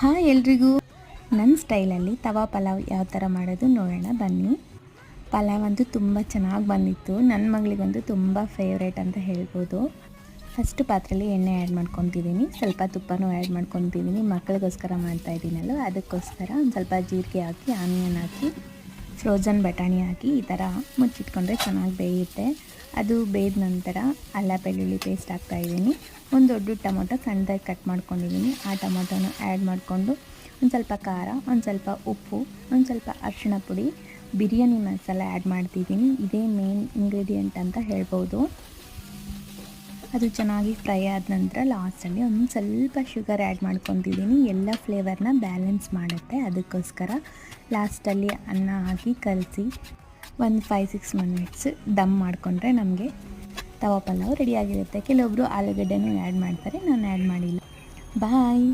Hi ಎಲ್ರಿಗೂ, ನನ್ನ ಸ್ಟೈಲಲ್ಲಿ ತವಾ ಪಲಾವ್ ಯಾವ ಥರ ಮಾಡೋದು ನೋಡೋಣ ಬನ್ನಿ. ಪಲಾವ್ ಅಂತೂ ತುಂಬ ಚೆನ್ನಾಗಿ ಬಂದಿತ್ತು. ನನ್ನ ಮಗಳಿಗಂತೂ ತುಂಬ ಫೇವ್ರೇಟ್ ಅಂತ ಹೇಳ್ಬೋದು. ಫಸ್ಟ್ ಪಾತ್ರೆಯಲ್ಲಿ ಎಣ್ಣೆ ಆ್ಯಡ್ ಮಾಡ್ಕೊತಿದ್ದೀನಿ, ಸ್ವಲ್ಪ ತುಪ್ಪನೂ ಆ್ಯಡ್ ಮಾಡ್ಕೊತಿದ್ದೀನಿ. ಮಕ್ಕಳಿಗೋಸ್ಕರ ಮಾಡ್ತಾಯಿದ್ದೀನಲ್ಲ, ಅದಕ್ಕೋಸ್ಕರ ಒಂದು ಸ್ವಲ್ಪ ಜೀರಿಗೆ ಹಾಕಿ, ಆನಿಯನ್ ಹಾಕಿ, ಫ್ರೋಝನ್ ಬಟಾಣಿ ಹಾಕಿ ಈ ಥರ ಮುಚ್ಚಿಟ್ಕೊಂಡ್ರೆ ಚೆನ್ನಾಗಿ ಬೇಯುತ್ತೆ. ಅದು ಬೇಯ್ದ ನಂತರ ಅಲ್ಲ ಬೆಳ್ಳುಳ್ಳಿ ಪೇಸ್ಟ್ ಹಾಕ್ತಾಯಿದ್ದೀನಿ. ಒಂದು ದೊಡ್ಡ ಟೊಮೊಟೊ ಸಣ್ಣದಾಗಿ ಕಟ್ ಮಾಡ್ಕೊಂಡಿದ್ದೀನಿ. ಆ ಟೊಮೊಟೊನ ಆ್ಯಡ್ ಮಾಡಿಕೊಂಡು ಒಂದು ಸ್ವಲ್ಪ ಖಾರ, ಒಂದು ಸ್ವಲ್ಪ ಉಪ್ಪು, ಒಂದು ಸ್ವಲ್ಪ ಅರಿಶಿಣ ಪುಡಿ, ಬಿರಿಯಾನಿ ಮಸಾಲ ಆ್ಯಡ್ ಮಾಡ್ತಿದ್ದೀನಿ. ಇದೇ ಮೇನ್ ಇಂಗ್ರೀಡಿಯೆಂಟ್ ಅಂತ ಹೇಳ್ಬೋದು. ಅದು ಚೆನ್ನಾಗಿ ಫ್ರೈ ಆದ ನಂತರ ಲಾಸ್ಟಲ್ಲಿ ಒಂದು ಸ್ವಲ್ಪ ಶುಗರ್ ಆ್ಯಡ್ ಮಾಡ್ಕೊತಿದ್ದೀನಿ. ಎಲ್ಲ ಫ್ಲೇವರ್ನ ಬ್ಯಾಲೆನ್ಸ್ ಮಾಡುತ್ತೆ. ಅದಕ್ಕೋಸ್ಕರ ಲಾಸ್ಟಲ್ಲಿ ಅನ್ನ ಹಾಕಿ ಕಲಸಿ ಒಂದು 5-6 ಮಿನಿಟ್ಸ್ ದಮ್ ಮಾಡಿಕೊಂಡ್ರೆ ನಮಗೆ ತವಾ ಪಲಾವ್ ರೆಡಿಯಾಗಿರುತ್ತೆ. ಕೆಲವೊಬ್ಬರು ಆಲೂಗಡ್ಡೆನೂ ಆ್ಯಡ್ ಮಾಡ್ತಾರೆ, ನಾನು ಆ್ಯಡ್ ಮಾಡಿಲ್ಲ. ಬಾಯ್.